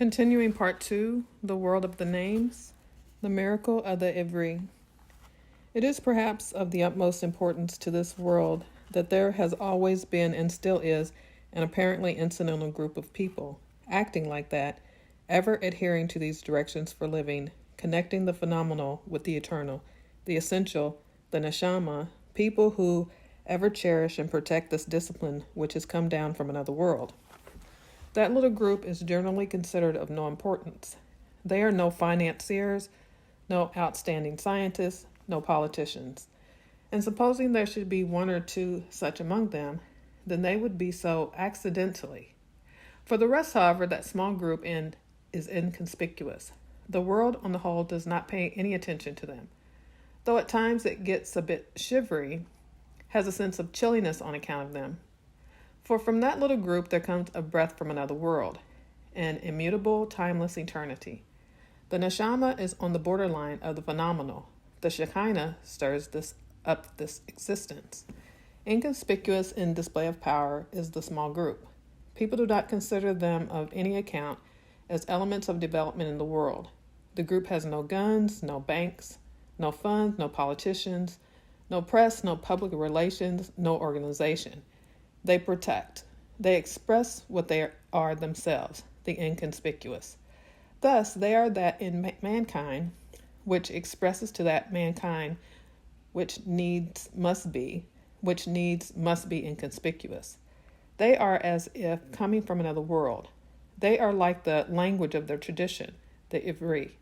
Continuing part 2, the world of the names, the miracle of the Iwri. It is perhaps of the utmost importance to this world that there has always been and still is an apparently incidental group of people, acting like that, ever adhering to these directions for living, connecting the phenomenal with the eternal, the essential, the neshama, people who ever cherish and protect this discipline which has come down from another world. That little group is generally considered of no importance. They are no financiers, no outstanding scientists, no politicians. And supposing there should be one or two such among them, then they would be so accidentally. For the rest, however, that small group is inconspicuous. The world on the whole does not pay any attention to them, though at times it gets a bit shivery, has a sense of chilliness on account of them. For from that little group there comes a breath from another world, an immutable, timeless eternity. The neshama is on the borderline of the phenomenal. The Shekinah stirs this existence. Inconspicuous in display of power is the small group. People do not consider them of any account as elements of development in the world. The group has no guns, no banks, no funds, no politicians, no press, no public relations, no organization. They protect. They express what they are themselves, the inconspicuous. Thus, they are that in mankind which expresses to that mankind which needs must be inconspicuous. They are as if coming from another world. They are like the language of their tradition, the Iwri.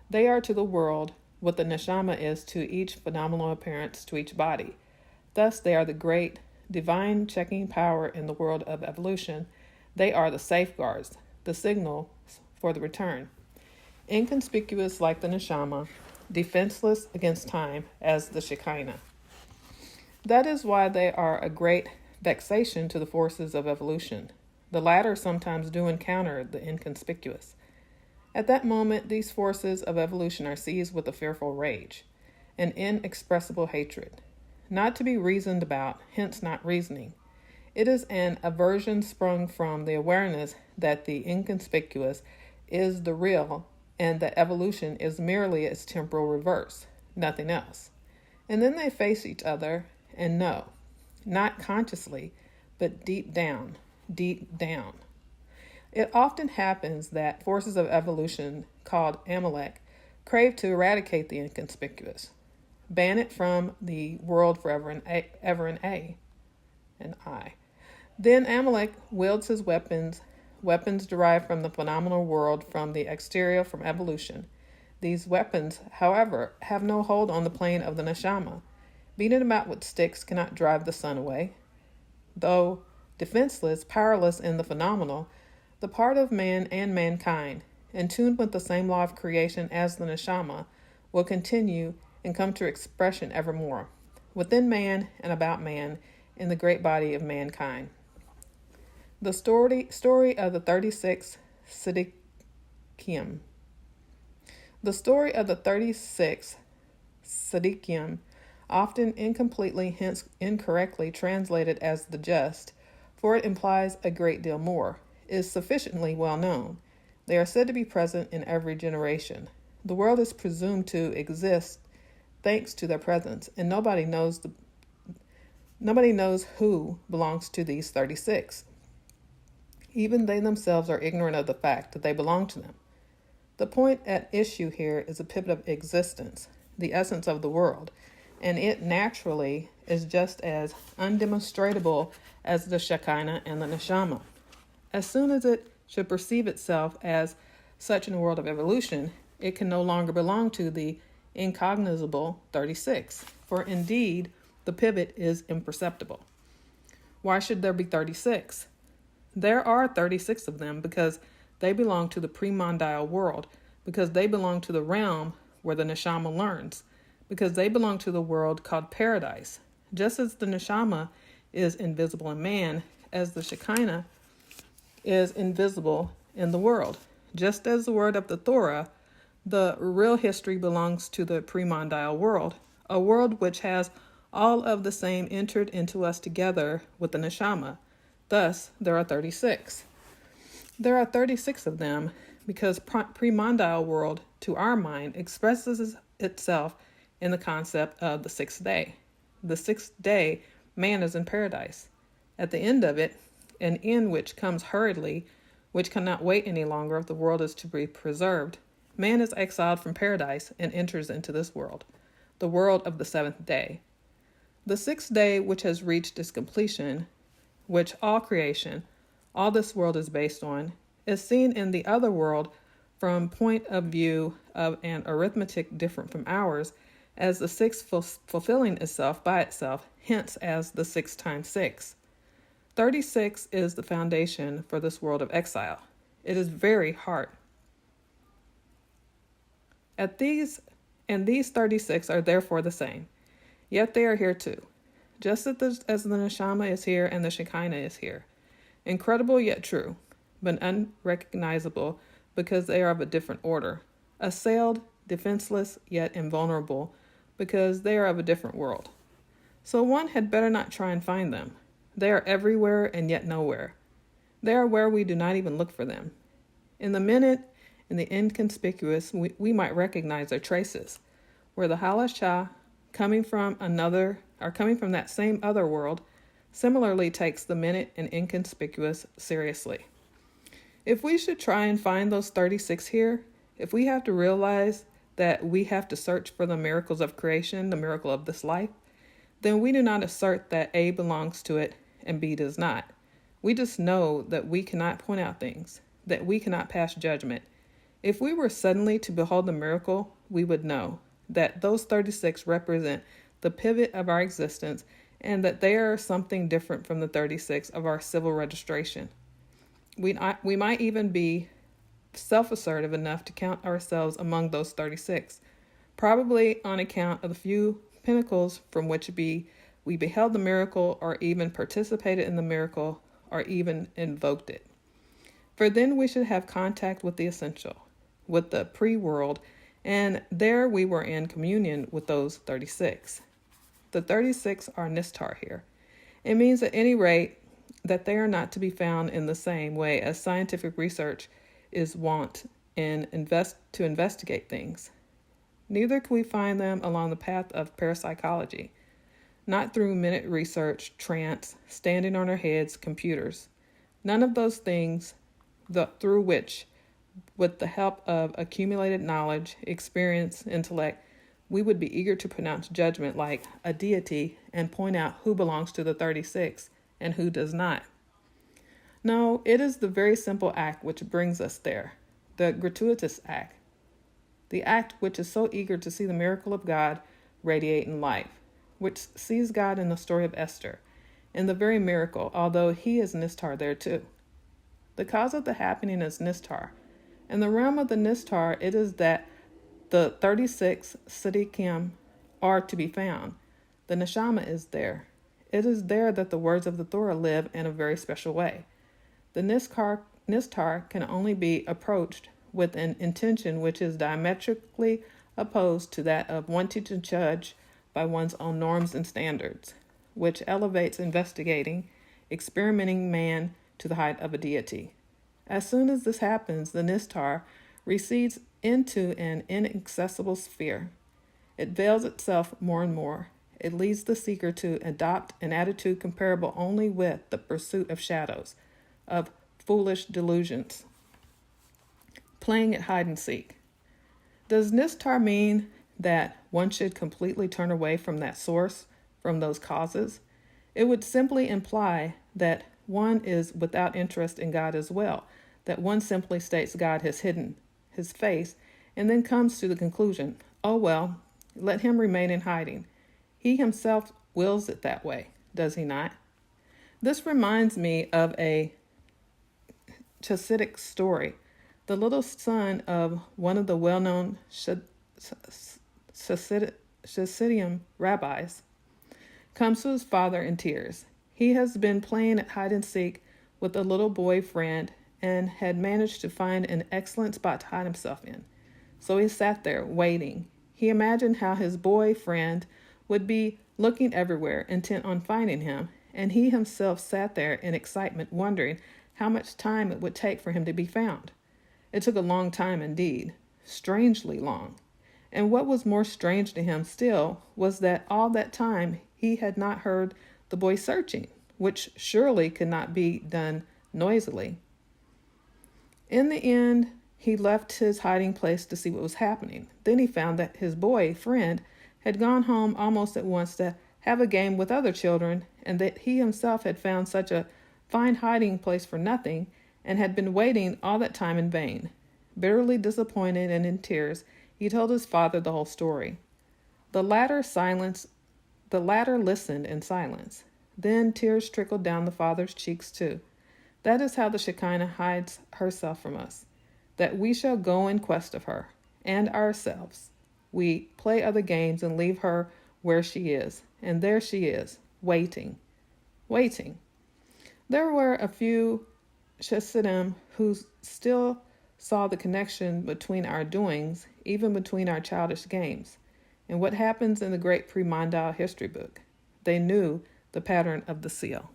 They are to the world what the neshama is to each phenomenal appearance, to each body. Thus, they are the great divine checking power in the world of evolution. They are the safeguards, the signals for the return. Inconspicuous like the neshama, defenseless against time as the Shekinah. That is why they are a great vexation to the forces of evolution. The latter sometimes do encounter the inconspicuous. At that moment, these forces of evolution are seized with a fearful rage, an inexpressible hatred. Not to be reasoned about, hence not reasoning. It is an aversion sprung from the awareness that the inconspicuous is the real and that evolution is merely its temporal reverse, nothing else. And then they face each other and know, not consciously, but deep down. It often happens that forces of evolution, called Amalek, crave to eradicate the inconspicuous, ban it from the world forever and I. Then Amalek wields his weapons derived from the phenomenal world, from the exterior, from evolution. These weapons, however, have no hold on the plane of the neshama. Beating about with sticks cannot drive the sun away. Though defenseless, powerless in the phenomenal, the part of man and mankind, in tune with the same law of creation as the neshama, will continue and come to expression evermore, within man and about man, in the great body of mankind. The story of the 36 Tsadikim. The story of the 36 Tsadikim, often incompletely, hence incorrectly translated as the just, for it implies a great deal more, is sufficiently well known. They are said to be present in every generation. The world is presumed to exist thanks to their presence, and nobody knows who belongs to these 36. Even they themselves are ignorant of the fact that they belong to them. The point at issue here is a pivot of existence, the essence of the world, and it naturally is just as undemonstrable as the Shekinah and the neshama. As soon as it should perceive itself as such in the world of evolution, it can no longer belong to the incognizable 36, for indeed the pivot is imperceptible. Why should there be 36? There are 36 of them because they belong to the premondial world, because they belong to the realm where the neshama learns, because they belong to the world called paradise. Just as the neshama is invisible in man, as the Shekinah is invisible in the world. Just as the word of the Torah, the real history belongs to the premondial world, a world which has all of the same entered into us together with the neshama. Thus, there are 36. There are 36 of them because pre-mondial world, to our mind, expresses itself in the concept of the sixth day. The sixth day, man is in paradise. At the end of it, an end which comes hurriedly, which cannot wait any longer if the world is to be preserved, man is exiled from paradise and enters into this world, the world of the seventh day. The sixth day, which has reached its completion, which all creation, all this world is based on, is seen in the other world from point of view of an arithmetic different from ours, as the six fulfilling itself by itself, hence as the 6 times 6. 36 is the foundation for this world of exile. It is very hard. These 36 are therefore the same, yet they are here too, just as the neshama is here and the shekinah is here. Incredible yet true, but unrecognizable because they are of a different order. Assailed, defenseless, yet invulnerable because they are of a different world. So one had better not try and find them. They are everywhere and yet nowhere. They are where we do not even look for them. In the minute, in the inconspicuous, we might recognize their traces. Where the halashah, coming from that same other world, similarly takes the minute and inconspicuous seriously. If we should try and find those 36 here, if we have to realize that we have to search for the miracles of creation, the miracle of this life, then we do not assert that A belongs to it and B does not. We just know that we cannot point out things, that we cannot pass judgment. If we were suddenly to behold the miracle, we would know that those 36 represent the pivot of our existence and that they are something different from the 36 of our civil registration. We might even be self-assertive enough to count ourselves among those 36, probably on account of the few pinnacles from which we beheld the miracle or even participated in the miracle or even invoked it. For then we should have contact with the essential, with the pre-world, and there we were in communion with those 36. The 36 are nistar here. It means at any rate that they are not to be found in the same way as scientific research is wont to investigate things. Neither can we find them along the path of parapsychology, not through minute research, trance, standing on our heads, computers. None of those things through which, with the help of accumulated knowledge, experience, intellect, we would be eager to pronounce judgment like a deity and point out who belongs to the 36 and who does not. No, it is the very simple act which brings us there, the gratuitous act, the act which is so eager to see the miracle of God radiate in life, which sees God in the story of Esther, in the very miracle, although he is nistar there too. The cause of the happening is nistar. In the realm of the nistar, it is that the 36 Tsadikim are to be found. The neshama is there. It is there that the words of the Torah live in a very special way. The nistar can only be approached with an intention which is diametrically opposed to that of wanting to judge by one's own norms and standards, which elevates investigating, experimenting man to the height of a deity. As soon as this happens, the nistar recedes into an inaccessible sphere. It veils itself more and more. It leads the seeker to adopt an attitude comparable only with the pursuit of shadows, of foolish delusions, playing at hide and seek. Does nistar mean that one should completely turn away from that source, from those causes? It would simply imply that one is without interest in God as well, that one simply states God has hidden his face and then comes to the conclusion, oh well, let him remain in hiding. He himself wills it that way, does he not? This reminds me of a Chassidic story. The little son of one of the well-known Chassidim rabbis comes to his father in tears. He has been playing at hide and seek with a little boy friend and had managed to find an excellent spot to hide himself in. So he sat there waiting. He imagined how his boy friend would be looking everywhere, intent on finding him, and he himself sat there in excitement, wondering how much time it would take for him to be found. It took a long time indeed, strangely long. And what was more strange to him still was that all that time he had not heard the boy searching, which surely could not be done noisily. In the end, he left his hiding place to see what was happening. Then he found that his boy friend had gone home almost at once to have a game with other children, and that he himself had found such a fine hiding place for nothing, and had been waiting all that time in vain. Bitterly disappointed and in tears, he told his father the whole story. The latter listened in silence. Then tears trickled down the father's cheeks too. That is how the Shekinah hides herself from us, that we shall go in quest of her, and ourselves. We play other games and leave her where she is, and there she is, waiting. There were a few Chassidim who still saw the connection between our doings, even between our childish games, and what happens in the great pre-Mondal history book. They knew the pattern of the seal.